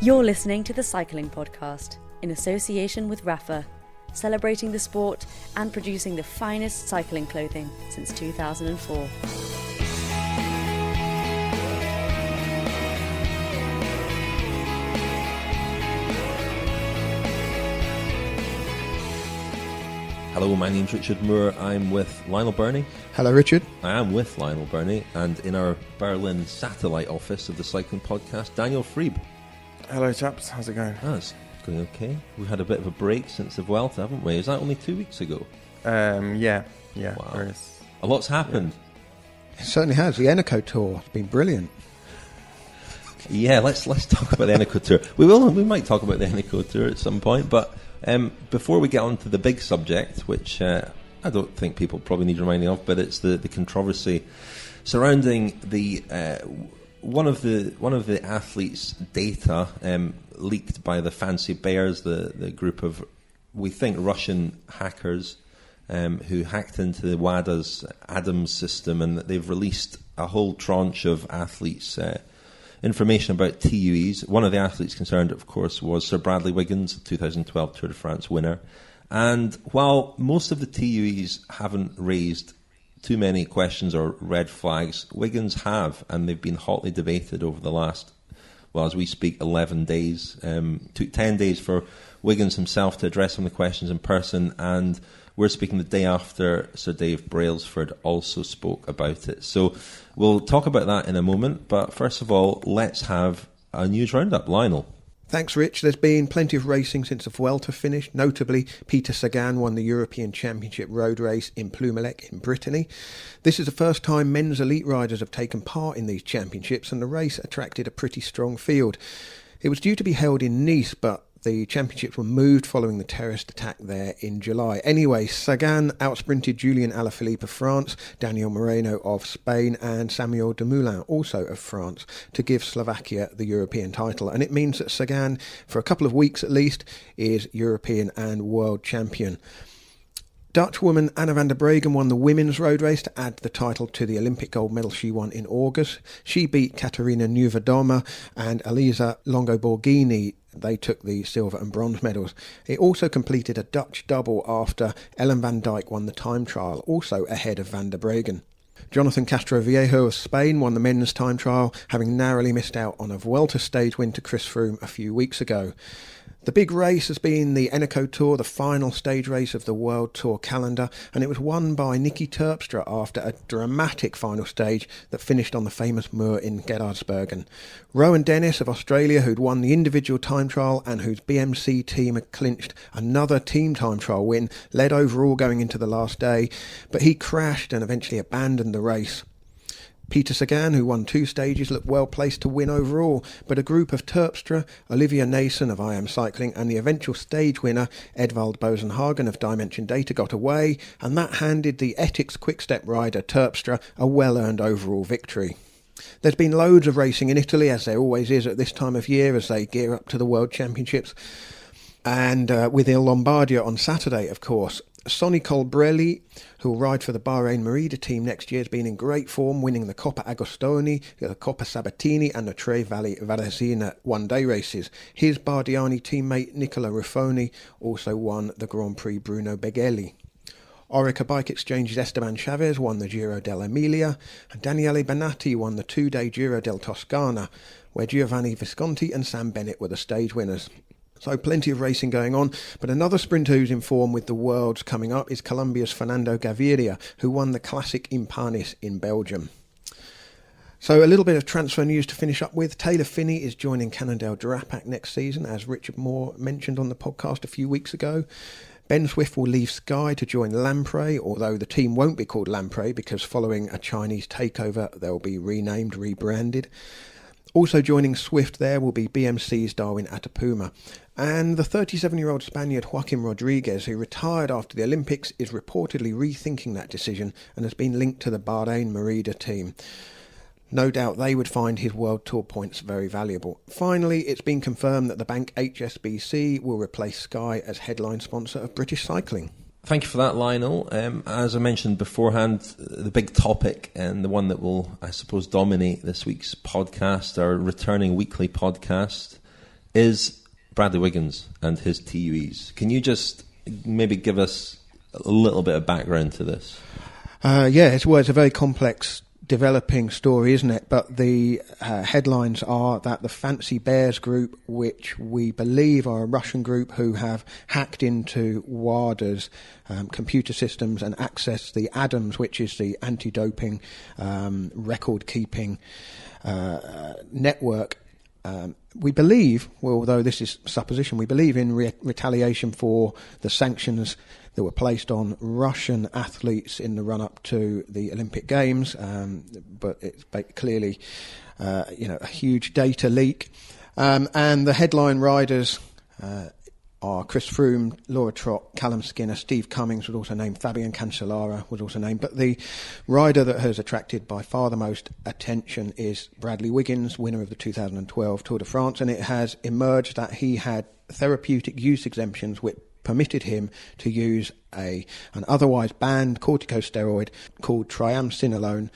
You're listening to the Cycling Podcast in association with Rafa, celebrating the sport and producing the finest cycling clothing since 2004. Hello, my name's Richard Moore. I'm with Lionel Burney. Hello, Richard. I am with Lionel Burney, and in our Berlin satellite office of the Cycling Podcast, Daniel Freeb. Hello, chaps. How's it going? Oh, it's going okay. We've had a bit of a break since the Vuelta, haven't we? Is that only 2 weeks ago? Yeah. Wow. A lot's happened. Yeah. It certainly has. The Eneco Tour has been brilliant. Yeah, let's talk about the Eneco Tour. We might talk about the Eneco Tour at some point, but before we get on to the big subject, which I don't think people probably need reminding of, but it's the controversy surrounding the one of the athletes' data leaked by the Fancy Bears, the group of, we think, Russian hackers who hacked into the WADA's Adams system, and they've released a whole tranche of athletes' information about TUEs. One of the athletes concerned, of course, was Sir Bradley Wiggins, 2012 Tour de France winner. And while most of the TUEs haven't raised too many questions or red flags, Wiggins have, and they've been hotly debated over the last, well, as we speak, 11 days. Took 10 days for Wiggins himself to address some of the questions in person, and we're speaking the day after Sir Dave Brailsford also spoke about it. So we'll talk about that in a moment, but first of all, let's have a news roundup. Lionel. Thanks, Rich. There's been plenty of racing since the Vuelta finished. Notably, Peter Sagan won the European Championship road race in Plumelec in Brittany. This is the first time men's elite riders have taken part in these championships, and the race attracted a pretty strong field. It was due to be held in Nice, but the championships were moved following the terrorist attack there in July. Anyway, Sagan outsprinted Julien Alaphilippe of France, Daniel Moreno of Spain and Samuel Dumoulin, also of France, to give Slovakia the European title. And it means that Sagan, for a couple of weeks at least, is European and world champion. Dutch woman Anna van der Breggen won the women's road race to add the title to the Olympic gold medal she won in August. She beat Katarina Niewiadoma and Elisa Longo Borghini. They took the silver and bronze medals. It also completed a Dutch double after Ellen van Dijk won the time trial, also ahead of van der Breggen. Jonathan Castroviejo of Spain won the men's time trial, having narrowly missed out on a Vuelta stage win to Chris Froome a few weeks ago. The big race has been the Eneco Tour, the final stage race of the World Tour calendar, and it was won by Nicky Terpstra after a dramatic final stage that finished on the famous moor in Geraardsbergen. Rowan Dennis of Australia, who'd won the individual time trial and whose BMC team had clinched another team time trial win, led overall going into the last day, but he crashed and eventually abandoned the race. Peter Sagan, who won 2 stages, looked well placed to win overall, but a group of Terpstra, Olivia Nason of I Am Cycling and the eventual stage winner Edvald Bosenhagen of Dimension Data got away, and that handed the Ethics Quick-Step rider Terpstra a well-earned overall victory. There's been loads of racing in Italy, as there always is at this time of year as they gear up to the World Championships, and with Il Lombardia on Saturday, of course. Sonny Colbrelli, who will ride for the Bahrain Merida team next year, has been in great form, winning the Coppa Agostoni, the Coppa Sabatini and the Tre Valli Varesina one-day races. His Bardiani teammate Nicola Ruffoni also won the Grand Prix Bruno Beghelli. Orica Bike Exchange's Esteban Chavez won the Giro dell'Emilia, and Daniele Banatti won the 2-day Giro del Toscana, where Giovanni Visconti and Sam Bennett were the stage winners. So plenty of racing going on, but another sprinter who's in form with the Worlds coming up is Colombia's Fernando Gaviria, who won the Classic Impanis in Belgium. So a little bit of transfer news to finish up with. Taylor Phinney is joining Cannondale Drapac next season, as Richard Moore mentioned on the podcast a few weeks ago. Ben Swift will leave Sky to join Lamprey, although the team won't be called Lamprey because following a Chinese takeover they'll be rebranded. Also joining Swift there will be BMC's Darwin Atapuma. And the 37-year-old Spaniard Joaquim Rodriguez, who retired after the Olympics, is reportedly rethinking that decision and has been linked to the Bahrain Merida team. No doubt they would find his World Tour points very valuable. Finally, it's been confirmed that the bank HSBC will replace Sky as headline sponsor of British cycling. Thank you for that, Lionel. As I mentioned beforehand, the big topic and the one that will, I suppose, dominate this week's podcast, our returning weekly podcast, is Bradley Wiggins and his TUEs. Can you just maybe give us a little bit of background to this? It's a very complex developing story, isn't it? But the headlines are that the Fancy Bears group, which we believe are a Russian group who have hacked into WADA's computer systems and accessed the ADAMS, which is the anti-doping record-keeping network. We believe, well, although this is supposition, we believe in retaliation for the sanctions that were placed on Russian athletes in the run-up to the Olympic Games, but it's clearly, a huge data leak. And the headline riders are Chris Froome, Laura Trott, Callum Skinner, Steve Cummings was also named, Fabian Cancellara was also named. But the rider that has attracted by far the most attention is Bradley Wiggins, winner of the 2012 Tour de France, and it has emerged that he had therapeutic use exemptions which permitted him to use an otherwise banned corticosteroid called triamcinolone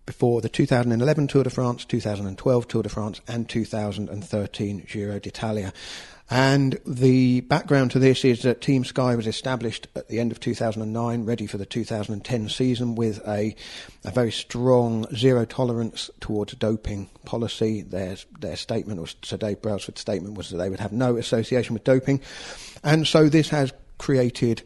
before the 2011 Tour de France, 2012 Tour de France and 2013 Giro d'Italia. And the background to this is that Team Sky was established at the end of 2009, ready for the 2010 season, with a very strong zero tolerance towards doping policy. Their statement, or Sir Dave Brailsford's statement, was that they would have no association with doping. And so this has created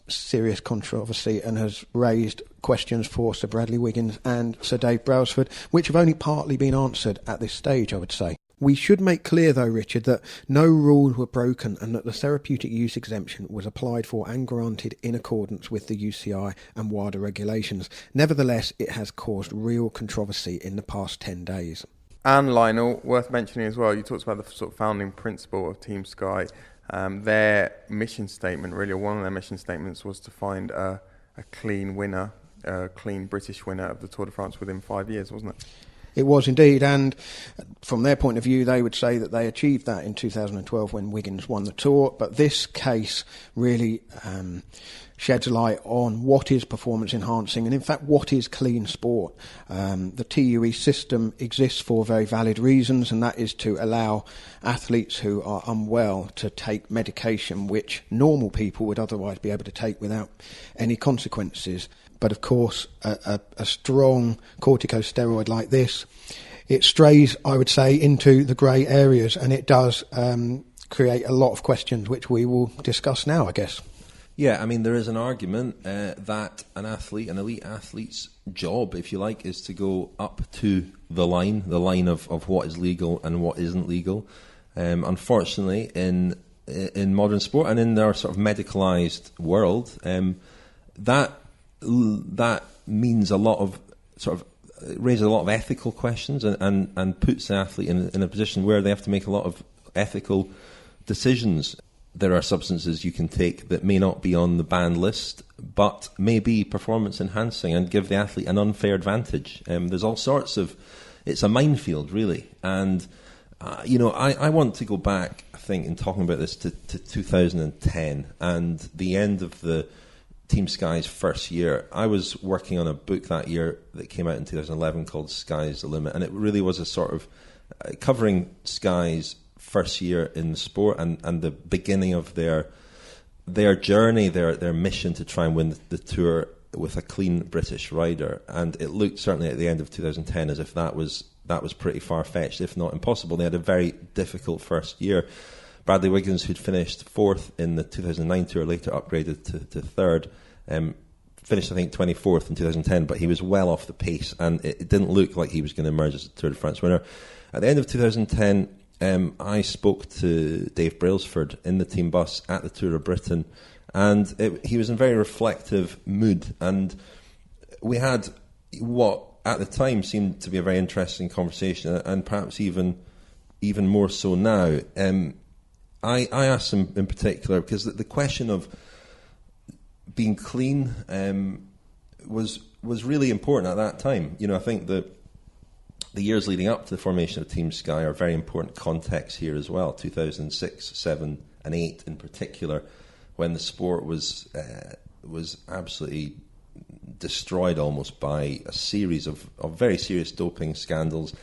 serious controversy and has raised questions for Sir Bradley Wiggins and Sir Dave Brailsford, which have only partly been answered at this stage, I would say. We should make clear, though, Richard, that no rules were broken and that the therapeutic use exemption was applied for and granted in accordance with the UCI and WADA regulations. Nevertheless, it has caused real controversy in the past 10 days. And Lionel, worth mentioning as well, you talked about the sort of founding principle of Team Sky. Their mission statement, really, or one of their mission statements, was to find a clean winner, a clean British winner of the Tour de France within 5 years, wasn't it? It was indeed, and from their point of view, they would say that they achieved that in 2012 when Wiggins won the Tour. But this case really sheds light on what is performance enhancing and, in fact, what is clean sport. The TUE system exists for very valid reasons, and that is to allow athletes who are unwell to take medication which normal people would otherwise be able to take without any consequences. But of course, a strong corticosteroid like this, it strays, I would say, into the grey areas, and it does create a lot of questions, which we will discuss now, I guess. Yeah, I mean, there is an argument that an elite athlete's job, if you like, is to go up to the line of what is legal and what isn't legal. Unfortunately, in modern sport and in our sort of medicalised world, that means a lot of sort of raises a lot of ethical questions and puts the athlete in a position where they have to make a lot of ethical decisions. There are substances you can take that may not be on the banned list, but may be performance enhancing and give the athlete an unfair advantage. There's all sorts of, it's a minefield really. And, I want to go back, I think, in talking about this to 2010 and the end of the Team Sky's first year. I was working on a book that year that came out in 2011 called Sky's the Limit, and it really was a sort of covering Sky's first year in the sport and the beginning of their journey, their mission to try and win the Tour with a clean British rider. And it looked certainly at the end of 2010 as if that was pretty far-fetched, if not impossible. They had a very difficult first year. Bradley Wiggins, who'd finished fourth in the 2009 Tour, later upgraded to third, finished, I think, 24th in 2010, but he was well off the pace, and it didn't look like he was going to emerge as a Tour de France winner. At the end of 2010, I spoke to Dave Brailsford in the team bus at the Tour of Britain, and he was in a very reflective mood, and we had what at the time seemed to be a very interesting conversation, and perhaps even more so now. I asked him in particular because the question of being clean was really important at that time. I think that the years leading up to the formation of Team Sky are very important context here as well. 2006, 7 and 8 in particular, when the sport was absolutely destroyed almost by a series of very serious doping scandals.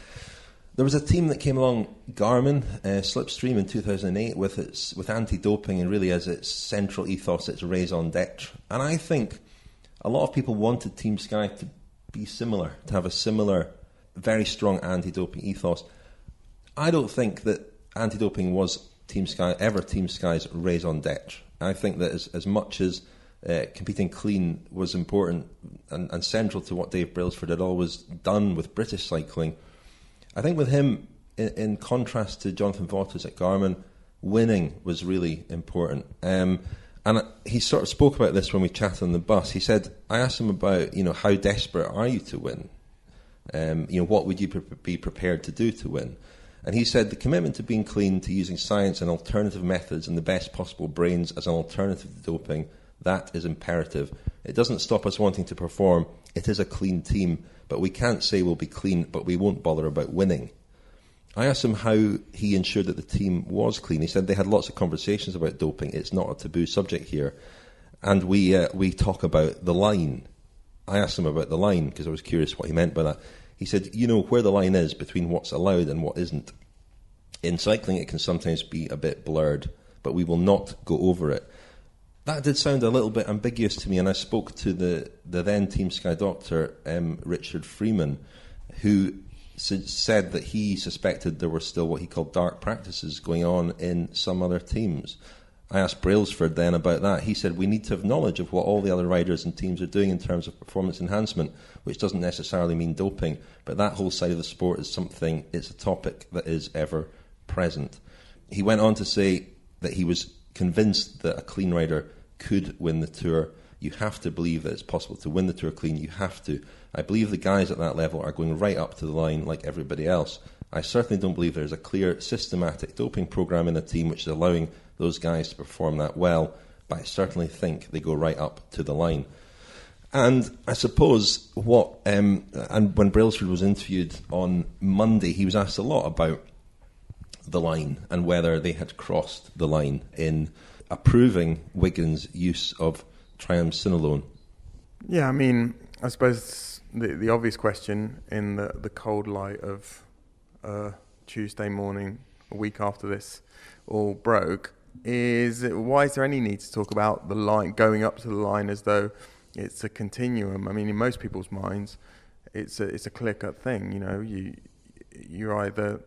There was a team that came along, Garmin, Slipstream in 2008, with anti-doping and really as its central ethos, its raison d'etre. And I think a lot of people wanted Team Sky to be similar, to have a similar, very strong anti-doping ethos. I don't think that anti-doping was Team Sky's raison d'etre. I think that as much as competing clean was important and central to what Dave Brailsford had always done with British cycling, I think with him, in contrast to Jonathan Vaughters at Garmin, winning was really important. And he sort of spoke about this when we chatted on the bus. He said, I asked him about, how desperate are you to win? What would you be prepared to do to win? And he said the commitment to being clean, to using science and alternative methods and the best possible brains as an alternative to doping, that is imperative. It doesn't stop us wanting to perform. It is a clean team, but we can't say we'll be clean, but we won't bother about winning. I asked him how he ensured that the team was clean. He said they had lots of conversations about doping. It's not a taboo subject here. And we talk about the line. I asked him about the line because I was curious what he meant by that. He said, where the line is between what's allowed and what isn't. In cycling, it can sometimes be a bit blurred, but we will not go over it. That did sound a little bit ambiguous to me, and I spoke to the then Team Sky doctor, Richard Freeman, who said that he suspected there were still what he called dark practices going on in some other teams. I asked Brailsford then about that. He said we need to have knowledge of what all the other riders and teams are doing in terms of performance enhancement, which doesn't necessarily mean doping, but that whole side of the sport is it's a topic that is ever present. He went on to say that he was convinced that a clean rider could win the Tour. You have to believe that it's possible to win the Tour clean. You have to. I believe the guys at that level are going right up to the line like everybody else. I certainly don't believe there's a clear, systematic doping program in the team which is allowing those guys to perform that well, but I certainly think they go right up to the line. And I suppose and when Brailsford was interviewed on Monday, he was asked a lot about the line and whether they had crossed the line in approving Wiggins' use of triamcinolone. Yeah, I mean, I suppose the obvious question in the cold light of Tuesday morning, a week after this all broke, is why is there any need to talk about the line, going up to the line as though it's a continuum? I mean, in most people's minds, it's a clear-cut thing. You're either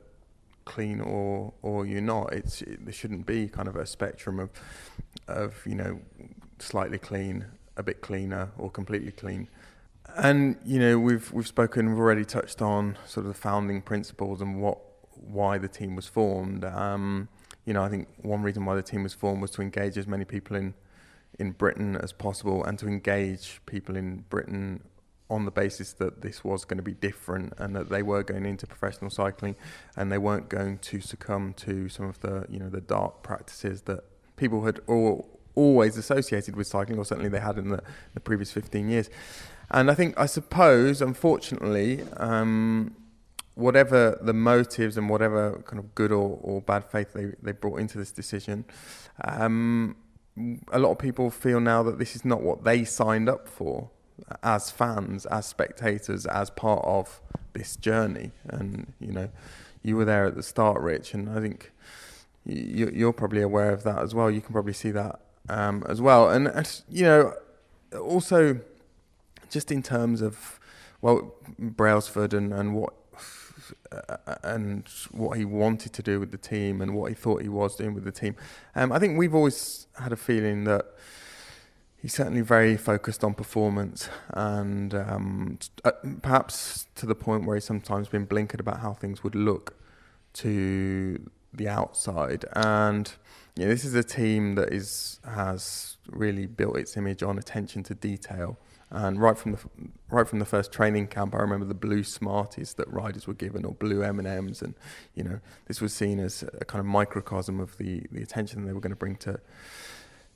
clean or you're not. There shouldn't be kind of a spectrum of slightly clean, a bit cleaner, or completely clean. And we've spoken, we've already touched on sort of the founding principles and why the team was formed. I think one reason why the team was formed was to engage as many people in Britain as possible, and to engage people in Britain on the basis that this was going to be different and that they were going into professional cycling and they weren't going to succumb to some of the the dark practices that people had always associated with cycling, or certainly they had in the previous 15 years. And I suppose, unfortunately, whatever the motives and whatever kind of good or bad faith they brought into this decision, a lot of people feel now that this is not what they signed up for as fans, as spectators, as part of this journey. And, you were there at the start, Rich, and I think you're probably aware of that as well. You can probably see that as well. And also just in terms of, Brailsford and what he wanted to do with the team and what he thought he was doing with the team. I think we've always had a feeling that he's certainly very focused on performance, and perhaps to the point where he's sometimes been blinkered about how things would look to the outside. And this is a team that has really built its image on attention to detail. And right from the first training camp, I remember the blue Smarties that riders were given, or blue M&Ms, and this was seen as a kind of microcosm of the attention they were going to bring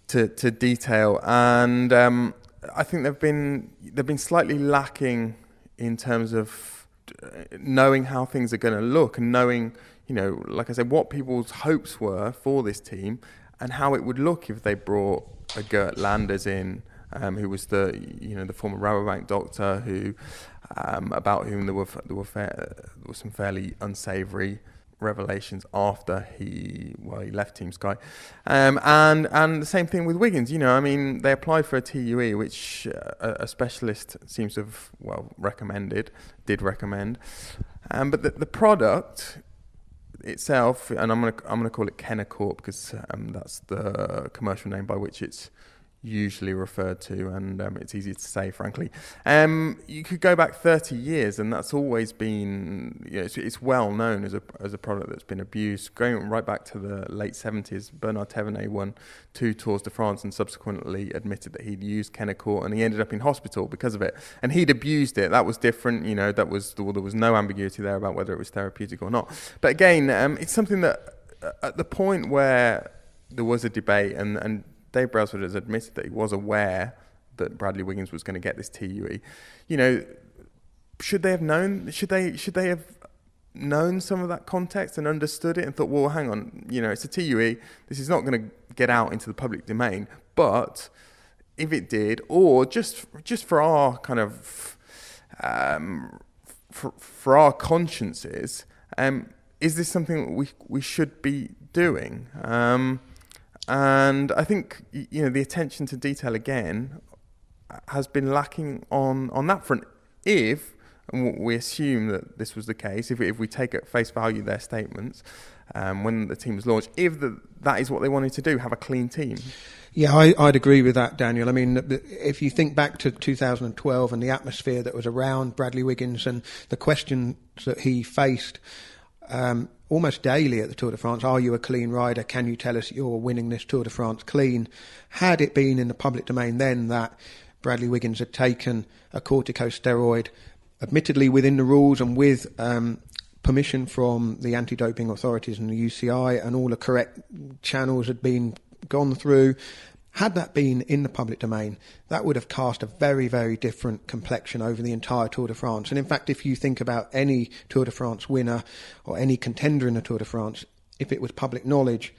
to detail. And I think they've been slightly lacking in terms of knowing how things are going to look, and knowing, like I said, what people's hopes were for this team and how it would look if they brought a Gert Landers in who was the former Rabobank doctor who about whom there were some fairly unsavoury revelations after he left Team Sky, and the same thing with Wiggins. They applied for a TUE, which a specialist seems to have recommend, but the product itself, and I'm gonna call it Kenacort because that's the commercial name by which it's usually referred to, and it's easy to say, frankly. You could go back 30 years, and that's always been, it's well known as a product that's been abused. Going right back to the late 70s, Bernard Thévenet won 2 Tours de France and subsequently admitted that he'd used Kenacort, and he ended up in hospital because of it. And he'd abused it. That was different. There was no ambiguity there about whether it was therapeutic or not. But again, it's something that at the point where there was a debate, and Dave Brailsford has admitted that he was aware that Bradley Wiggins was going to get this TUE. Should they have known? Should they have known some of that context and understood it and thought, well, hang on, it's a TUE. This is not going to get out into the public domain. But if it did, or just for our kind of for our consciences, is this something we should be doing? And I think the attention to detail again has been lacking on that front. If, and we assume that this was the case, if we take at face value their statements when the team was launched, if that is what they wanted to do, have a clean team. Yeah, I'd agree with that, Daniel. I mean, if you think back to 2012 and the atmosphere that was around Bradley Wiggins and the questions that he faced almost daily at the Tour de France, are you a clean rider? Can you tell us you're winning this Tour de France clean? Had it been in the public domain then that Bradley Wiggins had taken a corticosteroid, admittedly within the rules and with permission from the anti-doping authorities and the UCI, and all the correct channels had been gone through, had that been in the public domain, that would have cast a very, very different complexion over the entire Tour de France. And in fact, if you think about any Tour de France winner or any contender in the Tour de France, if it was public knowledge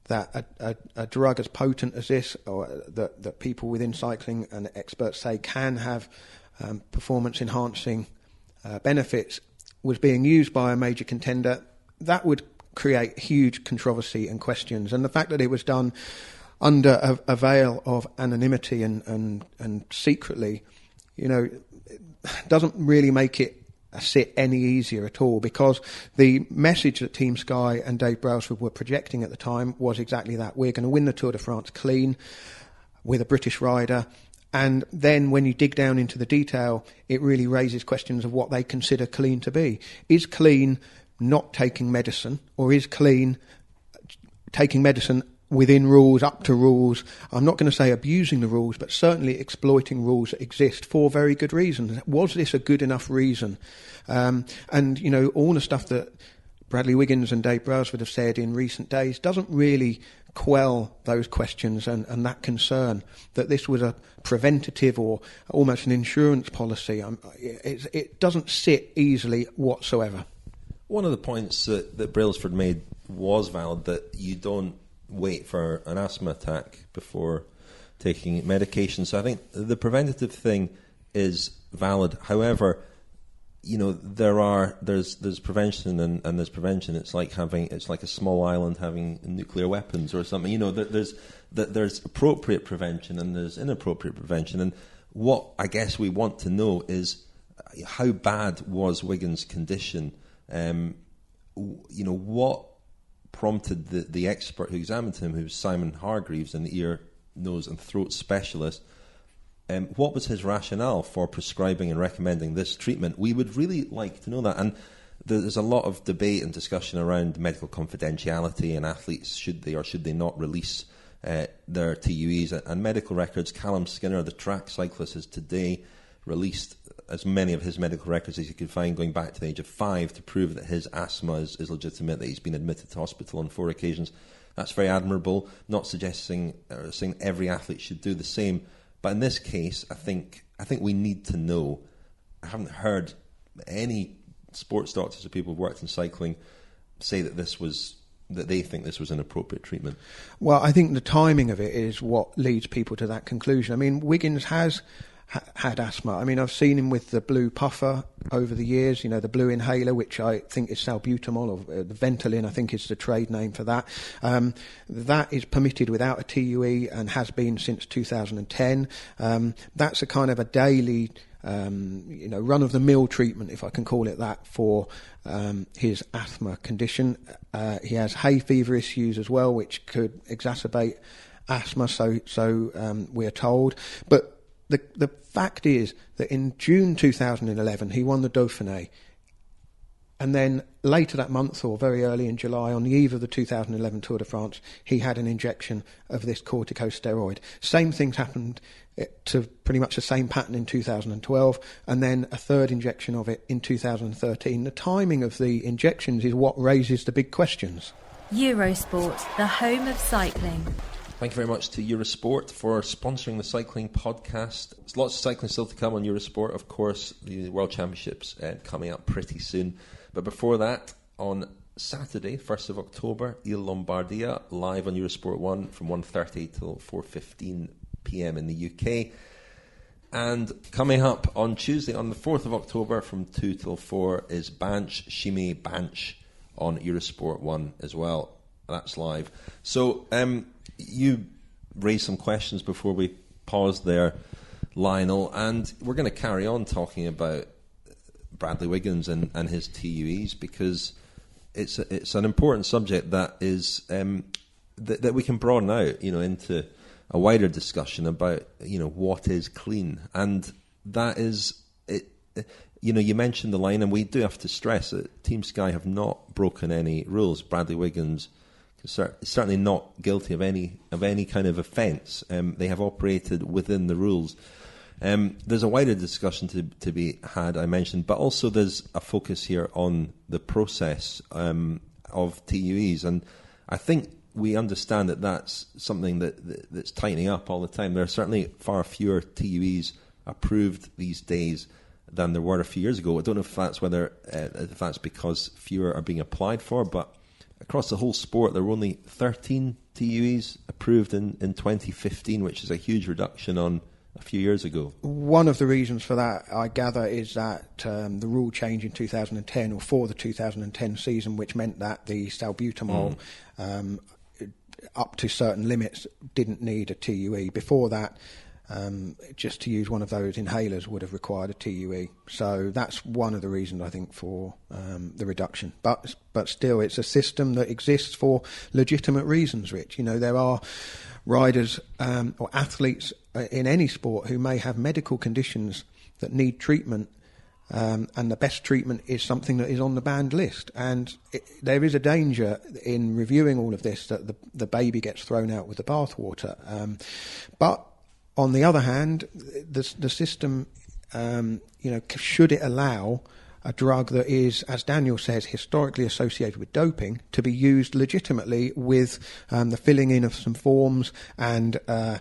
that a drug as potent as this, or that people within cycling and experts say can have performance-enhancing benefits, was being used by a major contender, that would create huge controversy and questions. And the fact that it was done under a veil of anonymity and secretly, doesn't really make it sit any easier at all, because the message that Team Sky and Dave Brailsford were projecting at the time was exactly that. We're going to win the Tour de France clean with a British rider. And then when you dig down into the detail, it really raises questions of what they consider clean to be. Is clean not taking medicine, or is clean taking medicine within rules, up to rules? I'm not going to say abusing the rules, but certainly exploiting rules that exist for very good reasons. Was this a good enough reason? And, all the stuff that Bradley Wiggins and Dave Brailsford have said in recent days doesn't really quell those questions and that concern that this was a preventative or almost an insurance policy. It doesn't sit easily whatsoever. One of the points that Brailsford made was valid, that you don't wait for an asthma attack before taking medication. So I think the preventative thing is valid. However, there's prevention and there's prevention. It's like a small island having nuclear weapons or something. There's appropriate prevention and there's inappropriate prevention. And what I guess we want to know is how bad was Wiggins' condition? What prompted the expert who examined him, who was Simon Hargreaves, an ear, nose and throat specialist, what was his rationale for prescribing and recommending this treatment? We would really like to know that. And there's a lot of debate and discussion around medical confidentiality and athletes, should they or should they not release their TUEs and medical records. Callum Skinner, the track cyclist, has today released as many of his medical records as he could find going back to the age of 5 to prove that his asthma is legitimate, that he's been admitted to hospital on 4 occasions. That's very admirable. Not suggesting or saying every athlete should do the same, but in this case, I think we need to know. I haven't heard any sports doctors or people who've worked in cycling say that this was that they think this was an appropriate treatment? Well, I think the timing of it is what leads people to that conclusion. I mean, Wiggins has had asthma. I mean, I've seen him with the blue puffer over the years, the blue inhaler, which I think is salbutamol, or the Ventolin, I think is the trade name for that. That is permitted without a TUE and has been since 2010. That's a kind of a daily run-of-the-mill treatment, if I can call it that, for his asthma condition. He has hay fever issues as well, which could exacerbate asthma, so we're told. But the fact is that in June 2011, he won the Dauphiné. And then later that month, or very early in July, on the eve of the 2011 Tour de France, he had an injection of this corticosteroid. Same things happened to pretty much the same pattern in 2012, and then a third injection of it in 2013. The timing of the injections is what raises the big questions. Eurosport, the home of cycling. Thank you very much to Eurosport for sponsoring the cycling podcast. There's lots of cycling still to come on Eurosport. Of course, the World Championships coming up pretty soon. But before that, on Saturday, 1st of October, Il Lombardia, live on Eurosport 1 from 1:30 till 4:15 p.m. in the UK. And coming up on Tuesday, on the 4th of October, from 2 till 4, is Banch, Chimay Banch on Eurosport 1 as well. That's live. So, you raised some questions before we paused there, Lionel, and we're going to carry on talking about Bradley Wiggins and his TUEs, because it's an important subject that is that we can broaden out, into a wider discussion about what is clean, and that is it. You mentioned the line, and we do have to stress that Team Sky have not broken any rules. Bradley Wiggins certainly not guilty of any kind of offence. They have operated within the rules. There's a wider discussion to be had, I mentioned, but also there's a focus here on the process of TUEs, and I think we understand that that's something that's tightening up all the time. There are certainly far fewer TUEs approved these days than there were a few years ago. I don't know if that's because fewer are being applied for, but across the whole sport, there were only 13 TUEs approved in 2015, which is a huge reduction on a few years ago. One of the reasons for that, I gather, is that the rule change in 2010, or for the 2010 season, which meant that the salbutamol, up to certain limits, didn't need a TUE. Before that, just to use one of those inhalers would have required a TUE. So that's one of the reasons, I think, for the reduction. But still, it's a system that exists for legitimate reasons, Rich. There are riders or athletes in any sport who may have medical conditions that need treatment, and the best treatment is something that is on the banned list. And there is a danger in reviewing all of this that the baby gets thrown out with the bathwater. But on the other hand, the system, should it allow a drug that is, as Daniel says, historically associated with doping, to be used legitimately with the filling in of some forms and a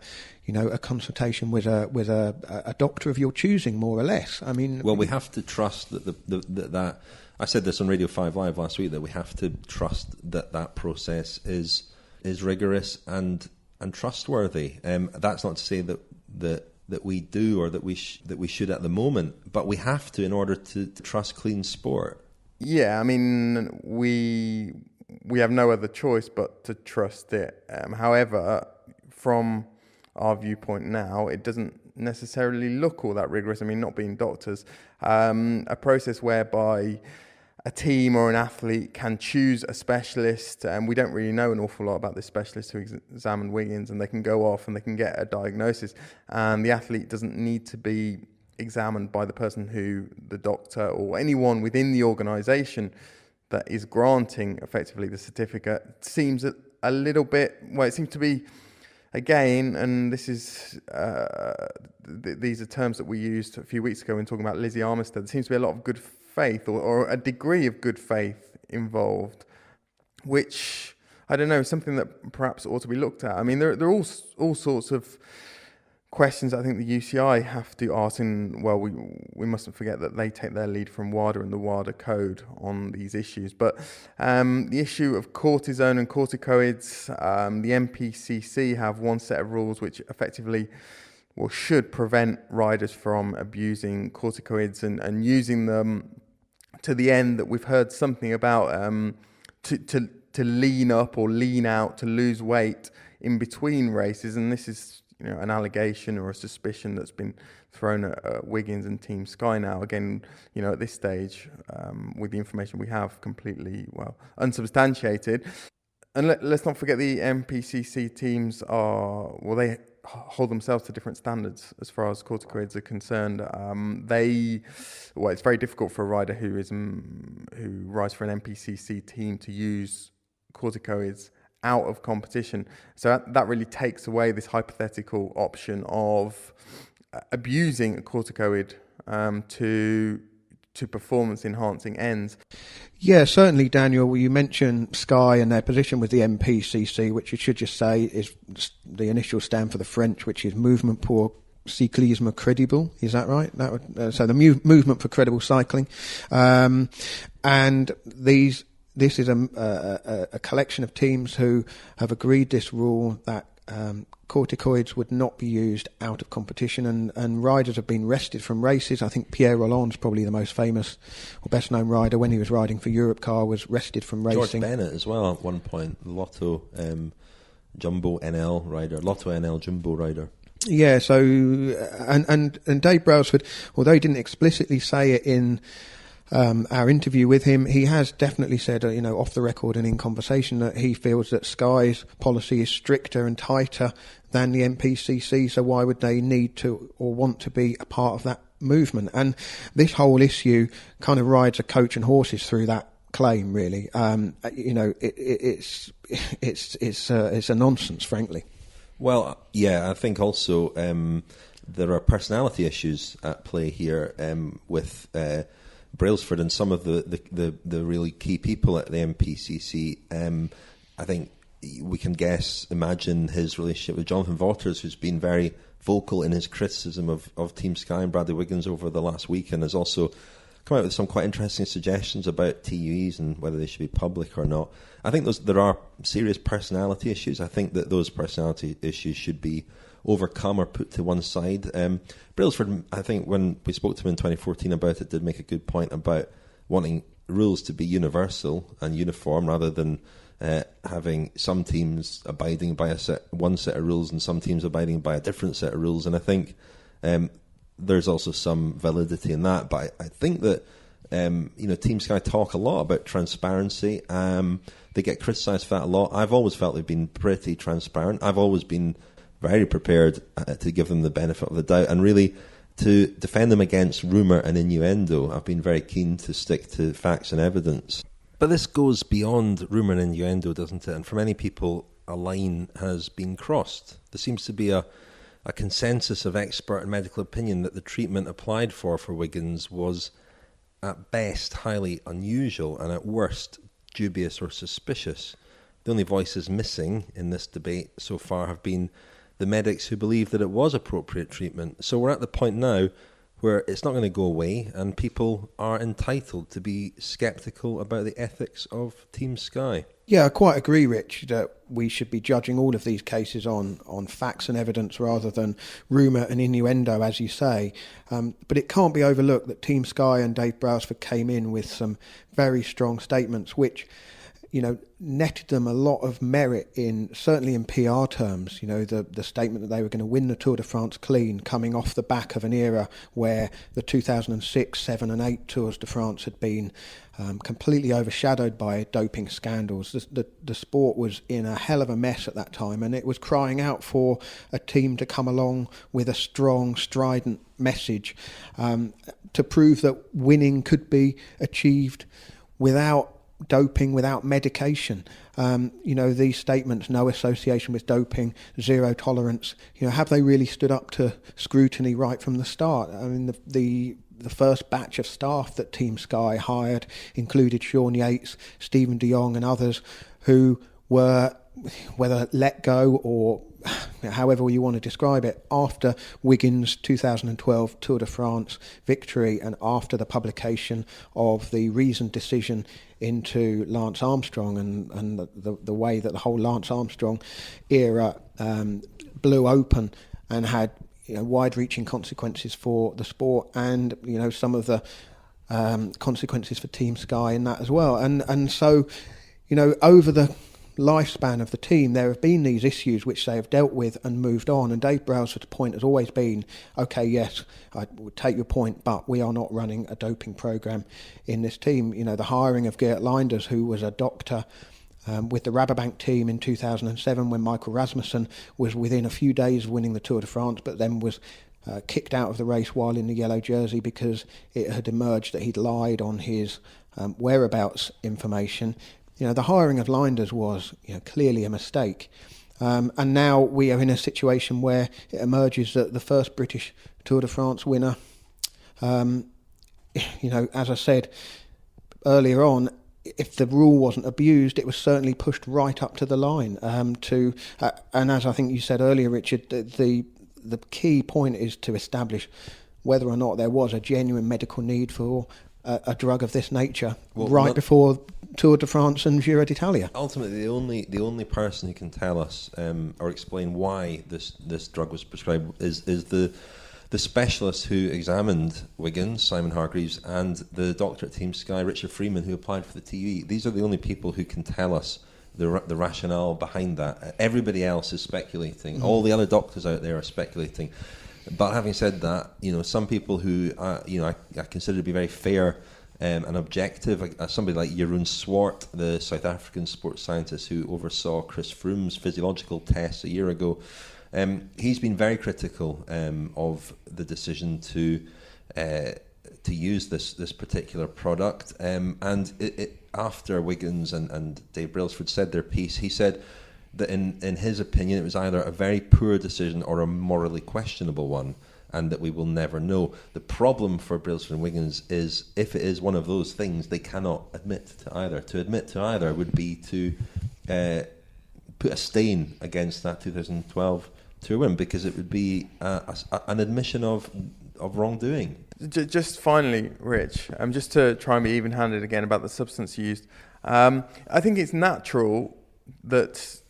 consultation with a doctor of your choosing, more or less. I mean, well, we have to trust that I said this on Radio 5 Live last week, that we have to trust that process is rigorous and trustworthy. That's not to say that we do, or that we should at the moment, but we have to, in order to trust clean sport. Yeah, I mean, we have no other choice but to trust it. However, from our viewpoint now, it doesn't necessarily look all that rigorous. I mean, not being doctors, a process whereby a team or an athlete can choose a specialist, and we don't really know an awful lot about this specialist who examined Wiggins, and they can go off and they can get a diagnosis, and the athlete doesn't need to be examined by the person who, the doctor or anyone within the organisation that is granting effectively the certificate. Seems a little bit, well, it seems to be, again, and this is these are terms that we used a few weeks ago when talking about Lizzie Armistead, there seems to be a lot of good faith or a degree of good faith involved, which, I don't know, something that perhaps ought to be looked at. I mean, there are all sorts of questions I think the UCI have to ask, and well, we mustn't forget that they take their lead from WADA and the WADA code on these issues. But the issue of cortisone and corticoids, the NPCC have one set of rules which effectively should prevent riders from abusing corticoids and using them to the end that we've heard something about to lean up or lean out to lose weight in between races, and this is an allegation or a suspicion that's been thrown at Wiggins and Team Sky now. Again, at this stage, with the information we have, completely unsubstantiated. And let's not forget the NPCC teams they hold themselves to different standards as far as corticoids are concerned. It's very difficult for a rider who rides for an NPCC team to use corticoids out of competition. So that really takes away this hypothetical option of abusing a corticoid to performance enhancing ends. Yeah, certainly, Daniel. You mentioned Sky and their position with the NPCC, which you should just say is the initial stand for the French, which is Mouvement pour Cyclisme Crédible. Is that right? So the movement for credible cycling, and this is a collection of teams who have agreed this rule that corticoids would not be used out of competition, and riders have been rested from races. I think Pierre Rolland's probably the most famous or best known rider. When he was riding for Europcar, was rested from racing. George Bennett as well at one point, Lotto Jumbo NL rider, Lotto NL Jumbo rider. Yeah, so and Dave Brailsford, although he didn't explicitly say it in our interview with him, he has definitely said, off the record and in conversation, that he feels that Sky's policy is stricter and tighter than the NPCC, so why would they need to or want to be a part of that movement? And this whole issue kind of rides a coach and horses through that claim, really. It's a nonsense, frankly. Well, yeah, I think also there are personality issues at play here with Brailsford and some of the really key people at the NPCC. I think we can imagine his relationship with Jonathan Vaughters, who's been very vocal in his criticism of Team Sky and Bradley Wiggins over the last week, and has also come out with some quite interesting suggestions about TUEs and whether they should be public or not. I think there are serious personality issues. I think that those personality issues should be overcome or put to one side. Brailsford, I think when we spoke to him in 2014 about it, did make a good point about wanting rules to be universal and uniform rather than having some teams abiding by one set of rules and some teams abiding by a different set of rules. And I think there's also some validity in that. But I think that Team Sky talk a lot about transparency. They get criticised for that a lot. I've always felt they've been pretty transparent. I've always been very prepared to give them the benefit of the doubt and really to defend them against rumour and innuendo. I've been very keen to stick to facts and evidence. But this goes beyond rumour and innuendo, doesn't it? And for many people, a line has been crossed. There seems to be a consensus of expert and medical opinion that the treatment applied for Wiggins was at best highly unusual and at worst dubious or suspicious. The only voices missing in this debate so far have been the medics who believe that it was appropriate treatment. So we're at the point now where it's not going to go away and people are entitled to be sceptical about the ethics of Team Sky. Yeah, I quite agree, Rich, that we should be judging all of these cases on facts and evidence rather than rumour and innuendo, as you say. But it can't be overlooked that Team Sky and Dave Brailsford came in with some very strong statements which netted them a lot of merit certainly in PR terms. The statement that they were going to win the Tour de France clean, coming off the back of an era where the 2006, 7 and 8 Tours de France had been completely overshadowed by doping scandals. The sport was in a hell of a mess at that time, and it was crying out for a team to come along with a strong, strident message to prove that winning could be achieved without doping, without medication. These statements, no association with doping, zero tolerance, have they really stood up to scrutiny right from the start? I mean, the first batch of staff that Team Sky hired included Sean Yates, Stephen de Jong and others who were whether let go or however you want to describe it, after Wiggins' 2012 Tour de France victory and after the publication of the reasoned decision into Lance Armstrong and the way that the whole Lance Armstrong era blew open and had wide-reaching consequences for the sport, and some of the consequences for Team Sky in that as well. And so over the lifespan of the team, there have been these issues which they have dealt with and moved on, and Dave Brailsford's point has always been, okay, yes, I would take your point, but we are not running a doping programme in this team. The hiring of Geert Leinders, who was a doctor with the Rabobank team in 2007 when Michael Rasmussen was within a few days of winning the Tour de France, but then was kicked out of the race while in the yellow jersey because it had emerged that he'd lied on his whereabouts information. The hiring of Leinders was clearly a mistake. And now we are in a situation where it emerges that the first British Tour de France winner, as I said earlier on, if the rule wasn't abused, it was certainly pushed right up to the line. And as I think you said earlier, Richard, the key point is to establish whether or not there was a genuine medical need for a drug of this nature before Tour de France and Giro d'Italia. Ultimately, the only person who can tell us or explain why this drug was prescribed is the specialist who examined Wiggins, Simon Hargreaves, and the doctor at Team Sky, Richard Freeman, who applied for the TUE. These are the only people who can tell us the rationale behind that. Everybody else is speculating. All the other doctors out there are speculating. But having said that, some people who I consider to be very fair and objective, somebody like Jeroen Swart, the South African sports scientist who oversaw Chris Froome's physiological tests a year ago, he's been very critical of the decision to use this particular product. And after Wiggins and Dave Brailsford said their piece, he said that in his opinion it was either a very poor decision or a morally questionable one, and that we will never know. The problem for Brailsford and Wiggins is if it is one of those things, they cannot admit to either. To admit to either would be to put a stain against that 2012 Tour win, because it would be an admission of wrongdoing. Just finally, Rich, just to try and be even-handed again about the substance used, I think it's natural that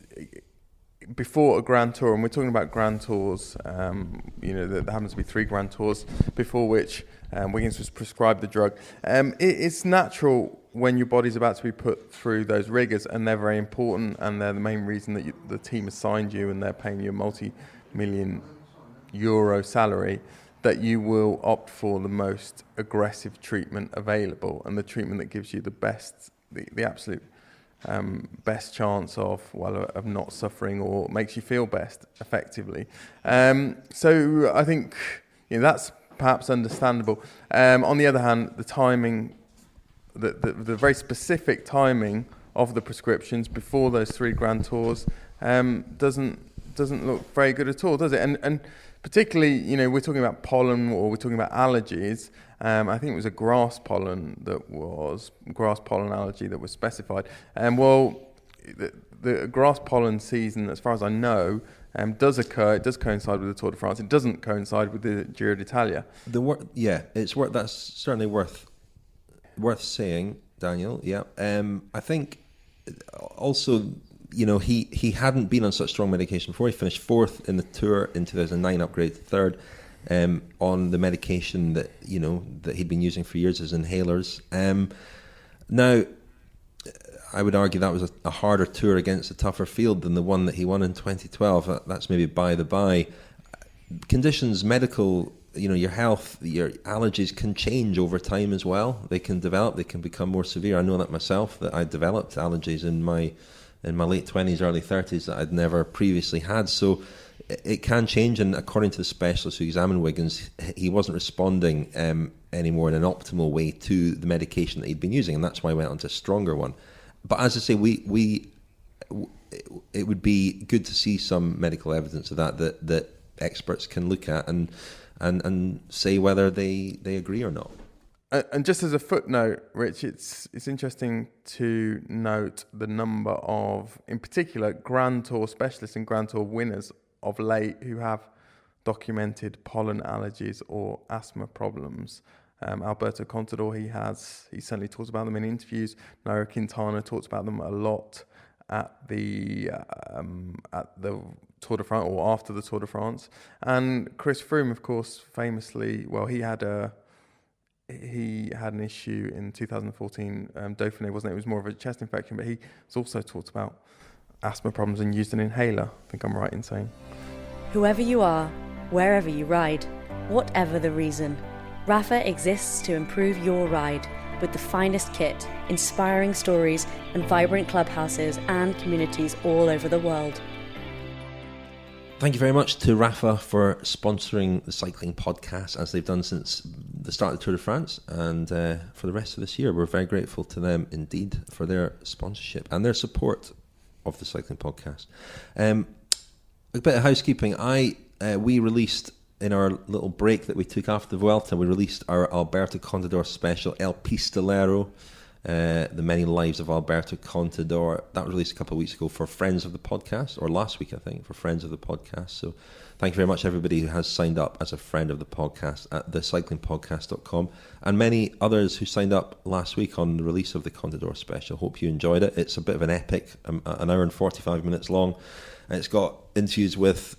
before a Grand Tour, and we're talking about Grand Tours, there happens to be 3 Grand Tours before which Wiggins was prescribed the drug. It's natural when your body's about to be put through those rigours, and they're very important, and they're the main reason that the team assigned you and they're paying you a multi-million euro salary, that you will opt for the most aggressive treatment available and the treatment that gives you the best, the absolute best chance of not suffering or makes you feel best, effectively. So I think that's perhaps understandable. On the other hand, the timing, the very specific timing of the prescriptions before those 3 Grand Tours doesn't look very good at all, does it? And particularly, we're talking about pollen or we're talking about allergies. I think it was a grass pollen allergy that was specified. The grass pollen season, as far as I know, does occur. It does coincide with the Tour de France. It doesn't coincide with the Giro d'Italia. That's certainly worth saying, Daniel. Yeah, I think also, he hadn't been on such strong medication before. He finished 4th in the Tour in 2009, upgraded to 3rd. On the medication that he'd been using for years as inhalers. Now, I would argue that was a harder tour against a tougher field than the one that he won in 2012. That's maybe by the by. Conditions, medical, your health, your allergies can change over time as well. They can develop. They can become more severe. I know that myself. That I developed allergies in my late 20s, early 30s that I'd never previously had. So it can change, and according to the specialist who examined Wiggins, he wasn't responding anymore in an optimal way to the medication that he'd been using, and that's why he went on to a stronger one. But as I say, it would be good to see some medical evidence of that experts can look at and say whether they agree or not. And just as a footnote, Rich, it's interesting to note the number of, in particular, Grand Tour specialists and Grand Tour winners of late who have documented pollen allergies or asthma problems. Alberto Contador, he certainly talks about them in interviews. Nairo Quintana talks about them a lot at the Tour de France, or after the Tour de France. And Chris Froome, of course, famously, well, he had an issue in 2014, Dauphiné, wasn't it? It was more of a chest infection, but he has also talked about asthma problems and used an inhaler. I think I'm right in saying. Whoever you are, wherever you ride, whatever the reason, Rafa exists to improve your ride with the finest kit, inspiring stories, and vibrant clubhouses and communities all over the world. Thank you very much to Rafa for sponsoring the cycling podcast, as they've done since the start of the Tour de France, and for the rest of this year. We're very grateful to them indeed for their sponsorship and their support of the cycling podcast. A bit of housekeeping. We released, in our little break that we took after the Vuelta, we released our Alberto Contador special, El Pistolero, The Many Lives of Alberto Contador. That was released a couple of weeks ago for friends of the podcast, or last week I think, for friends of the podcast. So thank you very much everybody who has signed up as a friend of the podcast at thecyclingpodcast.com, and many others who signed up last week on the release of the Contador special. Hope you enjoyed it. It's a bit of an epic, an hour and 45 minutes long. It's got interviews with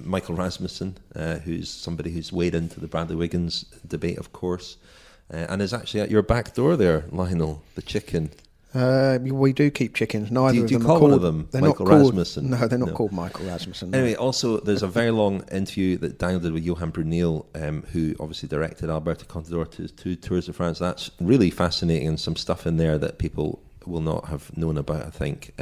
Michael Rasmussen, who's somebody who's weighed into the Bradley Wiggins debate, of course, and is actually at your back door there, Lionel, the chicken. We do keep chickens. Neither do you of them call are called, one of them they're Michael not called, Rasmussen? No, they're not called Michael Rasmussen. Anyway, also there's a very long interview that Daniel did with Johan Brunel, who obviously directed Alberto Contador to 2 Tours de France. That's really fascinating, and some stuff in there that people will not have known about, I think.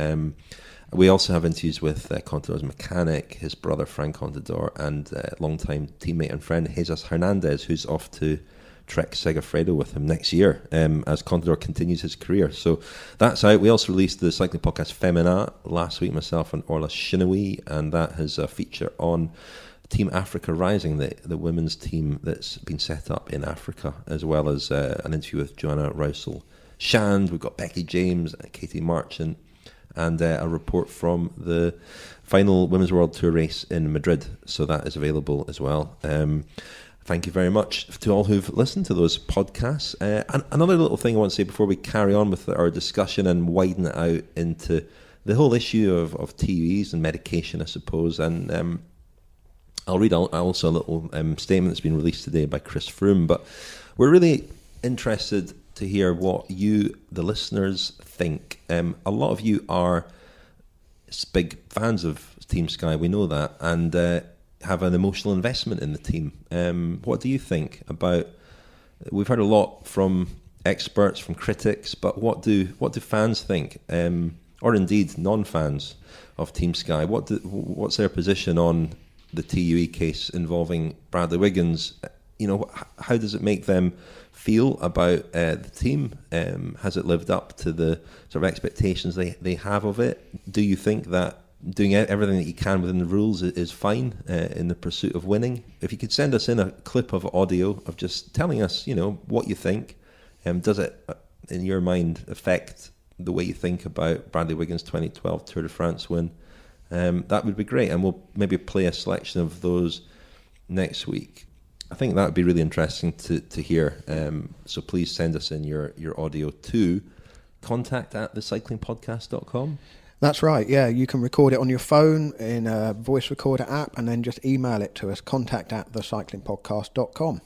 We also have interviews with Contador's mechanic, his brother Frank Contador, and longtime teammate and friend Jesus Hernandez, who's off to Trek Segafredo with him next year as Contador continues his career. So that's out. We also released the cycling podcast Femina last week, myself and Orla Shinoui, and that has a feature on Team Africa Rising, the women's team that's been set up in Africa, as well as an interview with Joanna Rousel-Shand. We've got Becky James, Katie Marchant, and a report from the final Women's World Tour race in Madrid. So that is available as well. Thank you very much to all who've listened to those podcasts. And another little thing I want to say before we carry on with our discussion and widen it out into the whole issue of TUEs and medication, I suppose. And I'll read also a little statement that's been released today by Chris Froome. But we're really interested to hear what you, the listeners, think. A lot of you are big fans of Team Sky, we know that, and have an emotional investment in the team. What do you think about? We've heard a lot from experts, from critics, but what do fans think, or indeed non-fans of Team Sky? What's their position on the TUE case involving Bradley Wiggins? How does it make them feel about the team? Has it lived up to the sort of expectations they have of it? Do you think that doing everything that you can within the rules is fine in the pursuit of winning? If you could send us in a clip of audio of just telling us, what you think. Does it, in your mind, affect the way you think about Bradley Wiggins' 2012 Tour de France win? That would be great, and we'll maybe play a selection of those next week. I think that would be really interesting to hear. So please send us in your audio to contact@thecyclingpodcast.com. That's right, yeah. You can record it on your phone in a voice recorder app and then just email it to us, contact@thecyclingpodcast.com.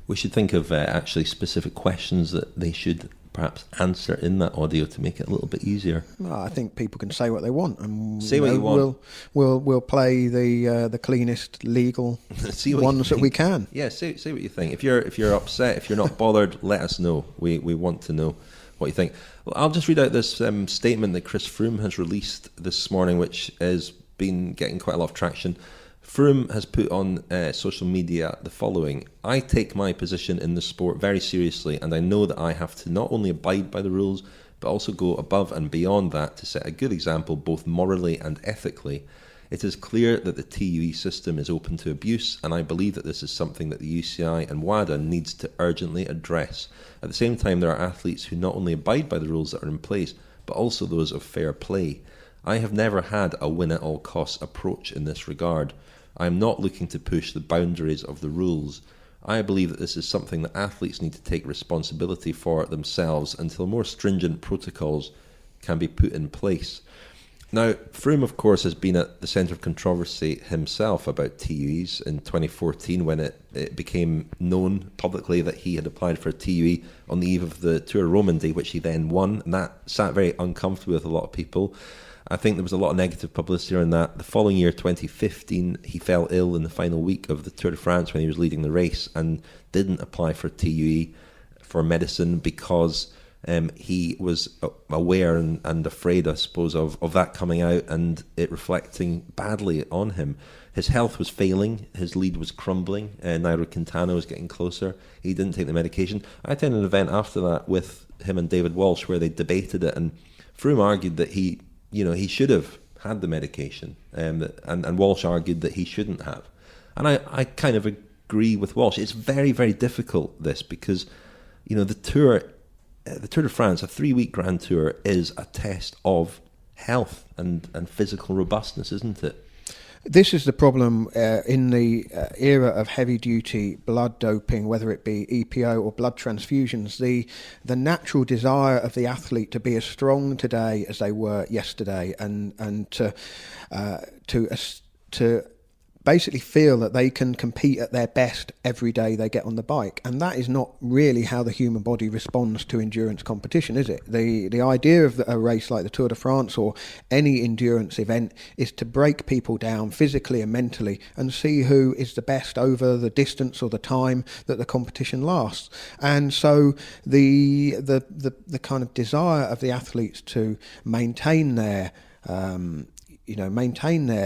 We should think of actually specific questions that they should perhaps answer in that audio to make it a little bit easier. Well, I think people can say what they want, and say what you want. We'll play the cleanest legal ones that we can. Yeah, say what you think. If you're upset, if you're not bothered, let us know. We want to know what you think. Well, I'll just read out this statement that Chris Froome has released this morning, which has been getting quite a lot of traction. Froome has put on social media the following: "I take my position in the sport very seriously, and I know that I have to not only abide by the rules, but also go above and beyond that to set a good example both morally and ethically. It is clear that the TUE system is open to abuse, and I believe that this is something that the UCI and WADA needs to urgently address. At the same time, there are athletes who not only abide by the rules that are in place, but also those of fair play. I have never had a win-at-all-costs approach in this regard. I am not looking to push the boundaries of the rules. I believe that this is something that athletes need to take responsibility for themselves until more stringent protocols can be put in place. Now, Froome, of course, has been at the centre of controversy himself about TUEs in 2014 when it became known publicly that he had applied for a TUE on the eve of the Tour of Romandy, which he then won, and that sat very uncomfortably with a lot of people. I think there was a lot of negative publicity around that. The following year, 2015, he fell ill in the final week of the Tour de France when he was leading the race and didn't apply for TUE for medicine because he was aware and afraid, I suppose, of that coming out and it reflecting badly on him. His health was failing, his lead was crumbling, Nairo Quintana was getting closer, he didn't take the medication. I attended an event after that with him and David Walsh where they debated it, and Froome argued that he should have had the medication, and Walsh argued that he shouldn't have. And I kind of agree with Walsh. It's very, very difficult, this, because the Tour de France, a 3-week Grand Tour, is a test of health and physical robustness, isn't it? This is the problem in the era of heavy-duty blood doping, whether it be EPO or blood transfusions. The natural desire of the athlete to be as strong today as they were yesterday, and to basically feel that they can compete at their best every day they get on the bike. And that is not really how the human body responds to endurance competition, is it? The idea of a race like the Tour de France or any endurance event is to break people down physically and mentally and see who is the best over the distance or the time that the competition lasts. And so the kind of desire of the athletes to maintain their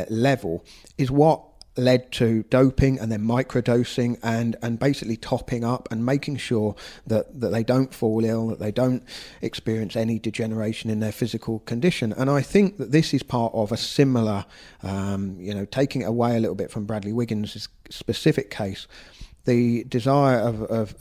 level is what led to doping and then microdosing and basically topping up and making sure that they don't fall ill, that they don't experience any degeneration in their physical condition. And I think that this is part of a similar, taking it away a little bit from Bradley Wiggins' specific case, the desire of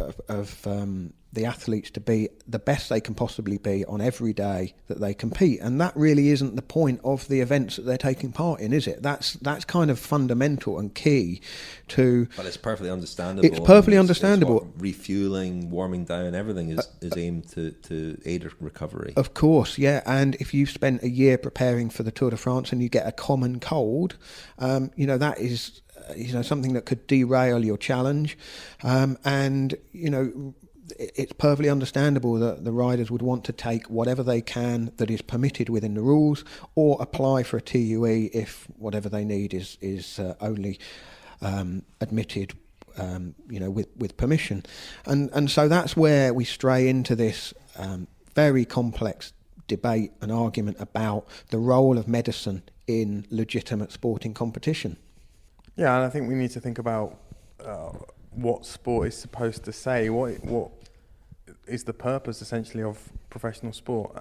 the athletes to be the best they can possibly be on every day that they compete. And that really isn't the point of the events that they're taking part in, is it? That's kind of fundamental and key to... But it's perfectly understandable. It's perfectly understandable. It's refuelling, warming down, everything is aimed to aid recovery. Of course, yeah. And if you've spent a year preparing for the Tour de France and you get a common cold, that is... something that could derail your challenge, it's perfectly understandable that the riders would want to take whatever they can that is permitted within the rules, or apply for a TUE if whatever they need is only admitted, with permission, and so that's where we stray into this very complex debate and argument about the role of medicine in legitimate sporting competition. Yeah, and I think we need to think about what sport is supposed to say. What is the purpose, essentially, of professional sport?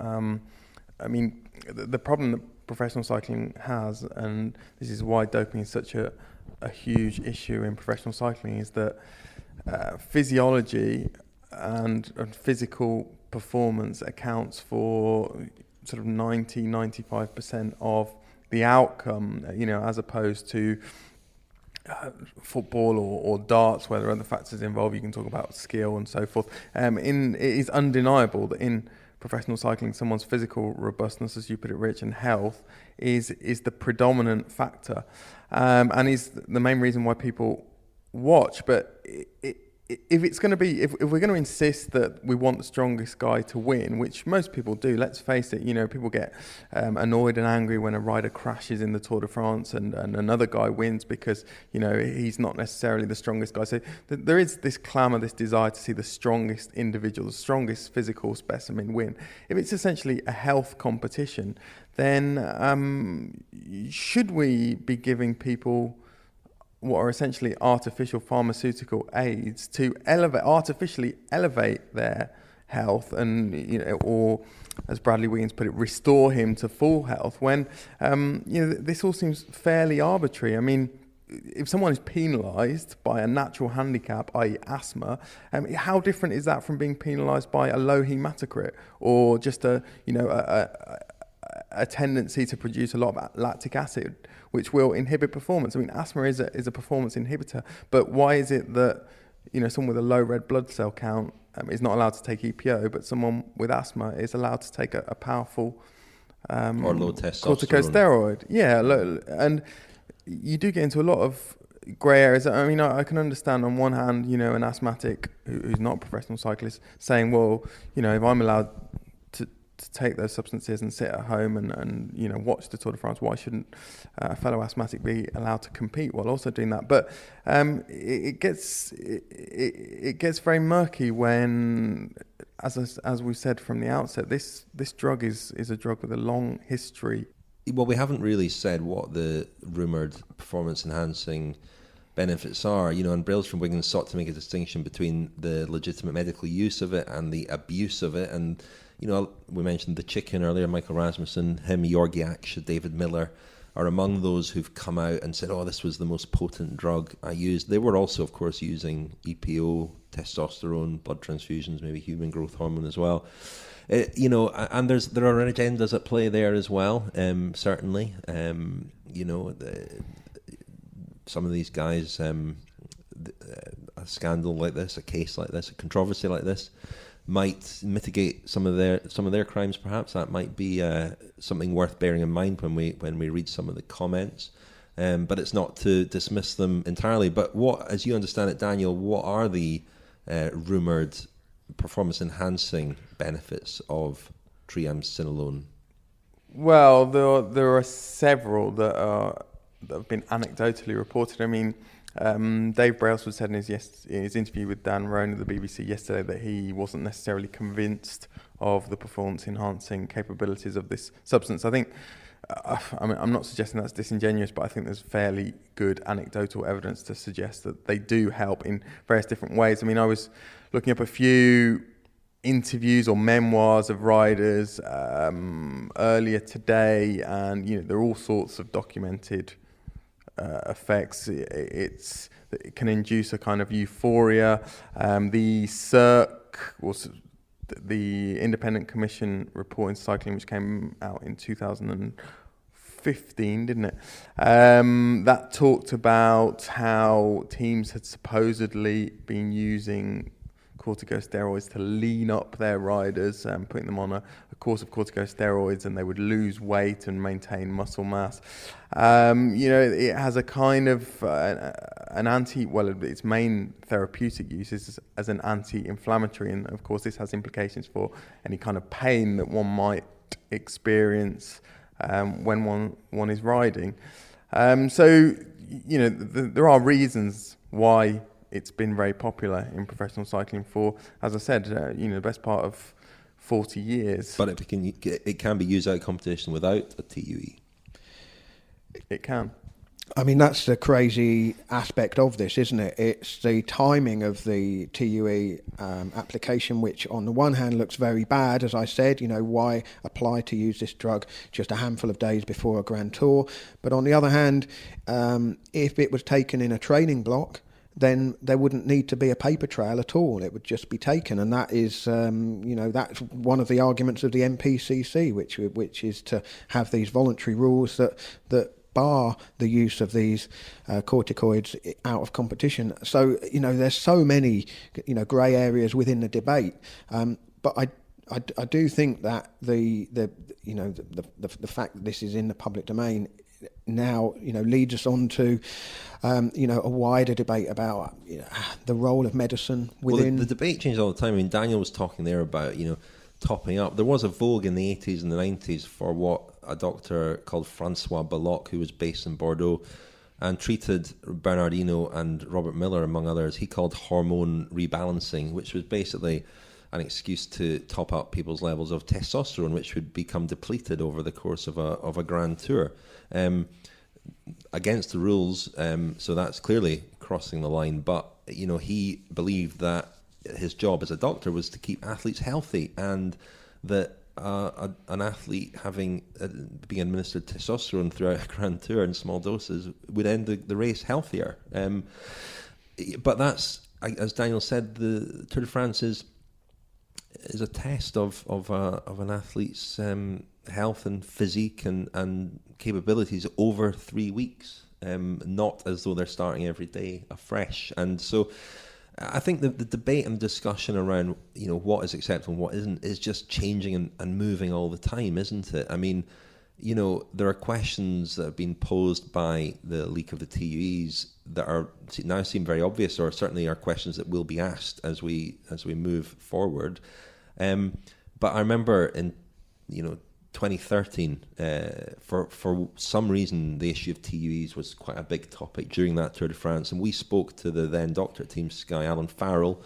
The problem that professional cycling has, and this is why doping is such a huge issue in professional cycling, is that physiology and physical performance accounts for sort of 95% of the outcome, as opposed to football or darts, where there are other factors involved. You can talk about skill and so forth. It is undeniable that in professional cycling, someone's physical robustness, as you put it, Rich, and health is the predominant factor, and is the main reason why people watch. But if it's going to be, if we're going to insist that we want the strongest guy to win, which most people do, let's face it, people get annoyed and angry when a rider crashes in the Tour de France and another guy wins because, he's not necessarily the strongest guy. So there is this clamour, this desire to see the strongest individual, the strongest physical specimen win. If it's essentially a health competition, then should we be giving people what are essentially artificial pharmaceutical aids to artificially elevate their health, and or as Bradley Wiggins put it, restore him to full health. When this all seems fairly arbitrary. I mean, if someone is penalised by a natural handicap, i.e. asthma, how different is that from being penalised by a low hematocrit or just a tendency to produce a lot of lactic acid, which will inhibit performance? I mean, asthma is a performance inhibitor, but why is it that someone with a low red blood cell count is not allowed to take EPO, but someone with asthma is allowed to take a powerful or low testosterone corticosteroid? Yeah, and you do get into a lot of grey areas. I mean, I can understand on one hand, an asthmatic who's not a professional cyclist saying, well, if I'm allowed to take those substances and sit at home and watch the Tour de France, why shouldn't a fellow asthmatic be allowed to compete while also doing that? But it gets very murky when, as we said from the outset, this drug is a drug with a long history. Well, we haven't really said what the rumoured performance-enhancing benefits are, and Brails from Wiggins sought to make a distinction between the legitimate medical use of it and the abuse of it. And, we mentioned the chicken earlier, Michael Rasmussen, him, Jorgi Akse, David Miller are among those who've come out and said, oh, this was the most potent drug I used. They were also, of course, using EPO, testosterone, blood transfusions, maybe human growth hormone as well. And there are agendas at play there as well. Certainly, some of these guys, a scandal like this, a case like this, a controversy like this, might mitigate some of their crimes. Perhaps that might be something worth bearing in mind when we read some of the comments. But it's not to dismiss them entirely. But what, as you understand it, Daniel, what are the rumoured performance-enhancing benefits of triamcinolone? Well, there are several that have been anecdotally reported. I mean, Dave Brailsford said in his interview with Dan Roan of the BBC yesterday that he wasn't necessarily convinced of the performance-enhancing capabilities of this substance. I think, I'm not suggesting that's disingenuous, but I think there's fairly good anecdotal evidence to suggest that they do help in various different ways. I mean, I was looking up a few interviews or memoirs of riders earlier today, and there are all sorts of documented effects. It can induce a kind of euphoria. The CIRC, the Independent Commission report in cycling, which came out in 2015, didn't it? That talked about how teams had supposedly been using corticosteroids to lean up their riders, putting them on a course of corticosteroids, and they would lose weight and maintain muscle mass. It has a kind of its main therapeutic use is as an anti-inflammatory, and of course this has implications for any kind of pain that one might experience when one is riding. There are reasons why it's been very popular in professional cycling for, as I said, the best part of 40 years. But it can be used out of competition without a TUE. It can. I mean, that's the crazy aspect of this, isn't it? It's the timing of the TUE application, which on the one hand looks very bad, as I said, why apply to use this drug just a handful of days before a Grand Tour? But on the other hand, if it was taken in a training block, then there wouldn't need to be a paper trail at all. It would just be taken, and that is, that's one of the arguments of the NPCC, which is to have these voluntary rules that bar the use of these corticoids out of competition. So there's so many grey areas within the debate, but I do think that the fact that this is in the public domain now leads us on to a wider debate about the role of medicine within. Well, the debate changes all the time. I mean, Daniel was talking there about topping up. There was a vogue in the 80s and the 90s for what a doctor called Francois Belloc, who was based in Bordeaux and treated Bernardino and Robert Miller among others. He called hormone rebalancing, which was basically an excuse to top up people's levels of testosterone, which would become depleted over the course of a Grand Tour. Against the rules, so that's clearly crossing the line. But he believed that his job as a doctor was to keep athletes healthy, and that an athlete being administered testosterone throughout a Grand Tour in small doses would end the race healthier. But that's, as Daniel said, the Tour de France is a test of an athlete's health and physique and capabilities over 3 weeks, not as though they're starting every day afresh. And so I think the debate and discussion around, what is acceptable and what isn't is just changing and moving all the time, isn't it? I mean, there are questions that have been posed by the leak of the TUEs that are now seem very obvious, or certainly are questions that will be asked as we move forward. But I remember in 2013, for some reason, the issue of TUEs was quite a big topic during that Tour de France, and we spoke to the then doctor at Team Sky, Alan Farrell,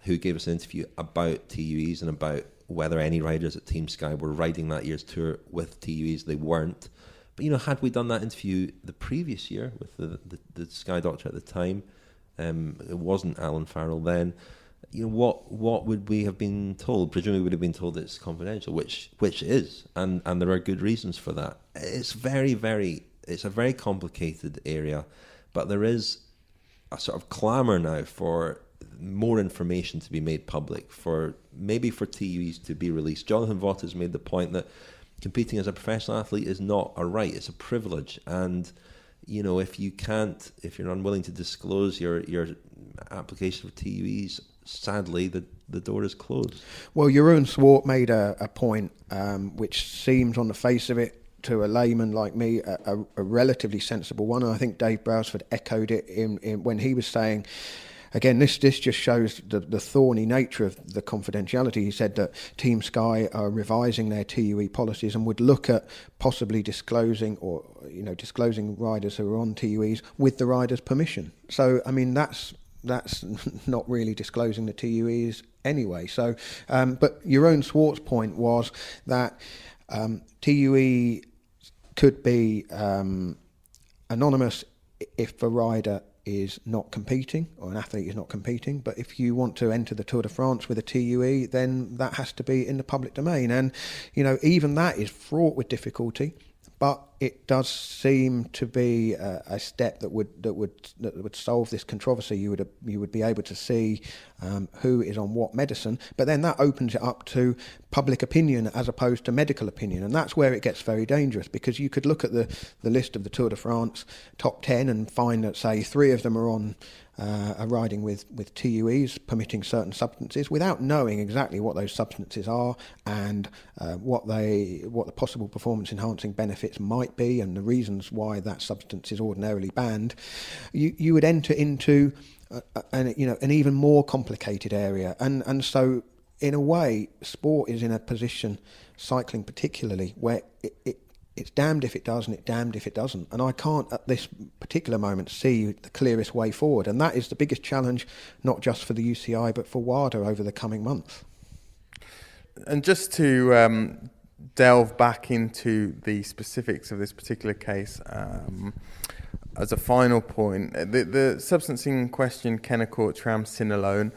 who gave us an interview about TUEs and about whether any riders at Team Sky were riding that year's tour with TUEs. They weren't. But, had we done that interview the previous year with the Sky doctor at the time, it wasn't Alan Farrell then, what would we have been told? Presumably we would have been told it's confidential, which it is, and there are good reasons for that. It's a very complicated area, but there is a sort of clamour now for more information to be made public, for TUEs to be released. Jonathan Vaught has made the point that competing as a professional athlete is not a right, it's a privilege, and if you're unwilling to disclose your application for TUEs, sadly the door is closed. Well, Jeroen Swart made a point which seems on the face of it to a layman like me a relatively sensible one, and I think Dave Brailsford echoed it in when he was saying, again, this just shows the thorny nature of the confidentiality. He said that Team Sky are revising their TUE policies and would look at possibly disclosing riders who are on TUEs with the rider's permission. So, I mean, that's not really disclosing the TUEs anyway. So, but Jeroen Swart's point was that TUE could be anonymous if a rider is not competing, or an athlete is not competing, but if you want to enter the Tour de France with a TUE, then that has to be in the public domain, and even that is fraught with difficulty. But it does seem to be a step that would solve this controversy. You would be able to see who is on what medicine, but then that opens it up to public opinion as opposed to medical opinion, and that's where it gets very dangerous, because you could look at the list of the Tour de France top 10 and find that, say, 3 of them are riding with TUEs permitting certain substances without knowing exactly what those substances are and what the possible performance enhancing benefits might be and the reasons why that substance is ordinarily banned. You would enter into an even more complicated area, and so in a way sport is in a position, cycling particularly, where it's damned if it does and it's damned if it doesn't. And I can't at this particular moment see the clearest way forward. And that is the biggest challenge, not just for the UCI, but for WADA over the coming months. And just to delve back into the specifics of this particular case, as a final point, the substance in question, Kenacort triamcinolone,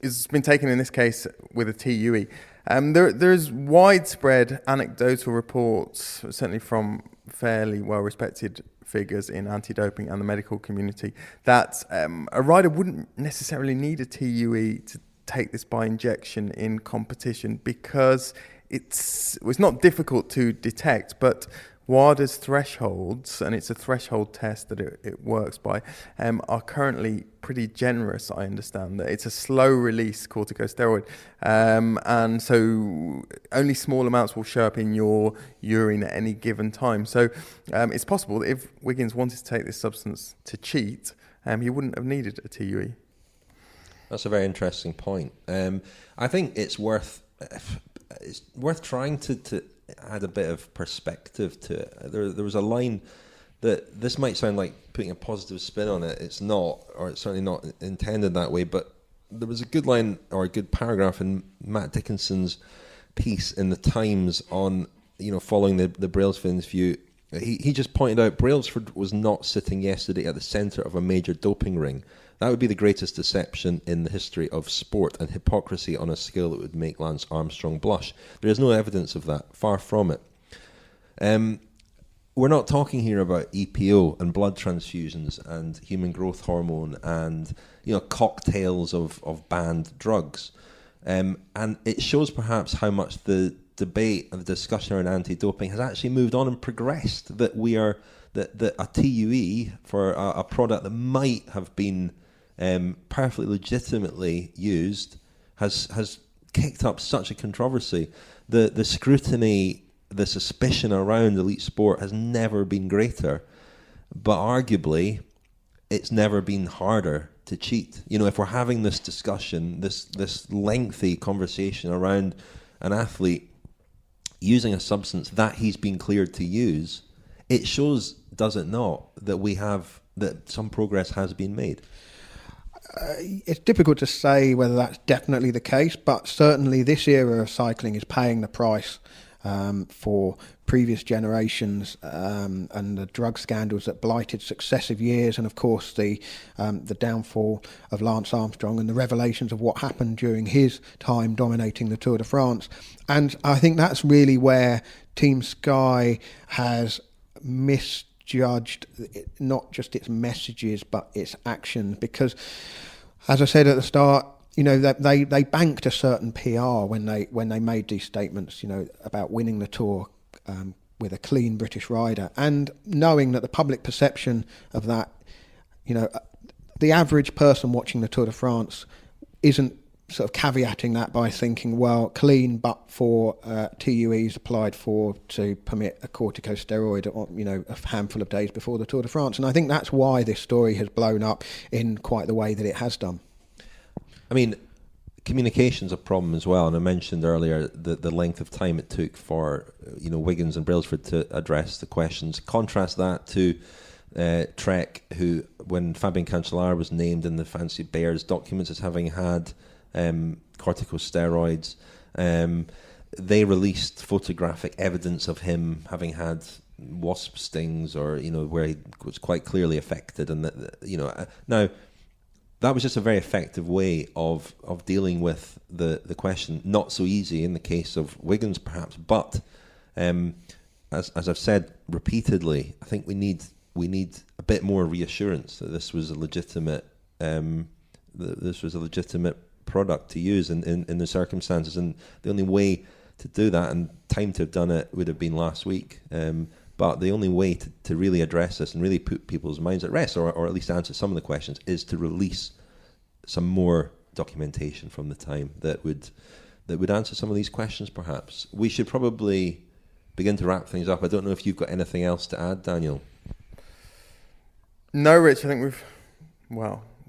it's been taken in this case with a TUE. There's widespread anecdotal reports, certainly from fairly well-respected figures in anti-doping and the medical community, that a rider wouldn't necessarily need a TUE to take this by injection in competition, because it's not difficult to detect, but WADA's thresholds, and it's a threshold test that it works by, are currently pretty generous, I understand. That it's a slow-release corticosteroid, and so only small amounts will show up in your urine at any given time. So it's possible that if Wiggins wanted to take this substance to cheat, he wouldn't have needed a TUE. That's a very interesting point. I think it's worth trying to add a bit of perspective to it. There was a line that this might sound like putting a positive spin on it. It's not, or it's certainly not intended that way, but there was a good line or a good paragraph in Matt Dickinson's piece in the Times on, following the Brailsford interview. He just pointed out Brailsford was not sitting yesterday at the centre of a major doping ring. That would be the greatest deception in the history of sport, and hypocrisy on a scale that would make Lance Armstrong blush. There is no evidence of that, far from it. We're not talking here about EPO and blood transfusions and human growth hormone and cocktails of banned drugs. And it shows perhaps how much the debate and the discussion around anti-doping has actually moved on and progressed, that a TUE for a product that might have been perfectly legitimately used has kicked up such a controversy. The scrutiny, the suspicion around elite sport has never been greater, but arguably it's never been harder to cheat. If we're having this discussion, this lengthy conversation around an athlete using a substance that he's been cleared to use, it shows, does it not, that some progress has been made? It's difficult to say whether that's definitely the case, but certainly this era of cycling is paying the price for previous generations and the drug scandals that blighted successive years, and of course the downfall of Lance Armstrong and the revelations of what happened during his time dominating the Tour de France. And I think that's really where Team Sky has misjudged not just its messages but its actions, because, as I said at the start, they banked a certain PR when they made these statements, about winning the Tour with a clean British rider, and knowing that the public perception of that, the average person watching the Tour de France isn't sort of caveating that by thinking, well, clean but for TUEs applied for to permit a corticosteroid, a handful of days before the Tour de France. And I think that's why this story has blown up in quite the way that it has done. I mean, communication's a problem as well, and I mentioned earlier the length of time it took for Wiggins and Brailsford to address the questions. Contrast that to Trek, who, when Fabian Cancellara was named in the Fancy Bears documents as having had corticosteroids, they released photographic evidence of him having had wasp stings, or where he was quite clearly affected, and now. That was just a very effective way of dealing with the question. Not so easy in the case of Wiggins, perhaps, but as I've said repeatedly, I think we need a bit more reassurance that this was a legitimate product to use in the circumstances, and the only way to do that, and time to have done it, would have been last week. But the only way to really address this and really put people's minds at rest, or at least answer some of the questions, is to release some more documentation from the time that would answer some of these questions, perhaps. We should probably begin to wrap things up. I don't know if you've got anything else to add, Daniel. No, Rich, I think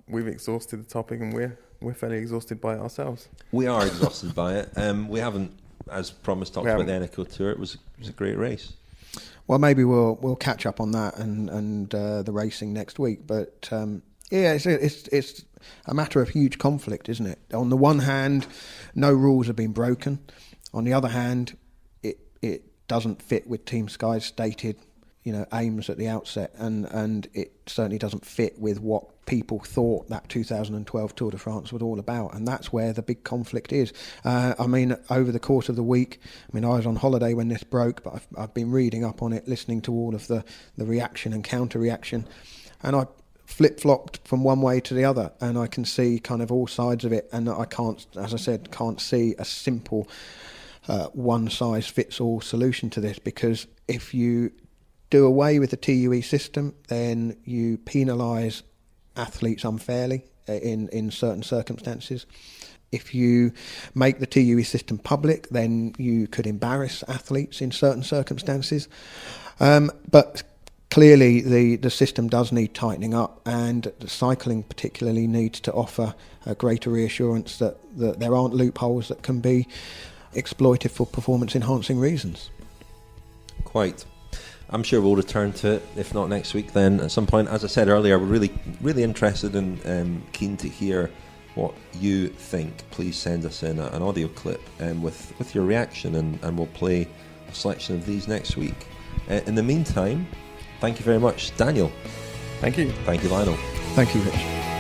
we've exhausted the topic, and we're fairly exhausted by it ourselves. We are exhausted by it. We haven't, as promised, talked about the Eneco Tour. It was a great race. Well, maybe we'll catch up on that and the racing next week. But it's a matter of huge conflict, isn't it? On the one hand, no rules have been broken. On the other hand, it doesn't fit with Team Sky's stated aims at the outset, and it certainly doesn't fit with what people thought that 2012 Tour de France was all about, and that's where the big conflict is. Over the course of the week, I was on holiday when this broke, but I've been reading up on it, listening to all of the reaction and counter-reaction, and I flip-flopped from one way to the other, and I can see kind of all sides of it, and I can't see a simple one-size-fits-all solution to this, because if you do away with the TUE system, then you penalise athletes unfairly in certain circumstances. If you make the TUE system public, then you could embarrass athletes in certain circumstances. But clearly the system does need tightening up, and the cycling particularly needs to offer a greater reassurance that there aren't loopholes that can be exploited for performance-enhancing reasons. Quite. I'm sure we'll return to it, if not next week, then at some point. As I said earlier, we're really, really interested and keen to hear what you think. Please send us in an audio clip with your reaction, and we'll play a selection of these next week. In the meantime, thank you very much, Daniel. Thank you. Thank you, Lionel. Thank you, Rich.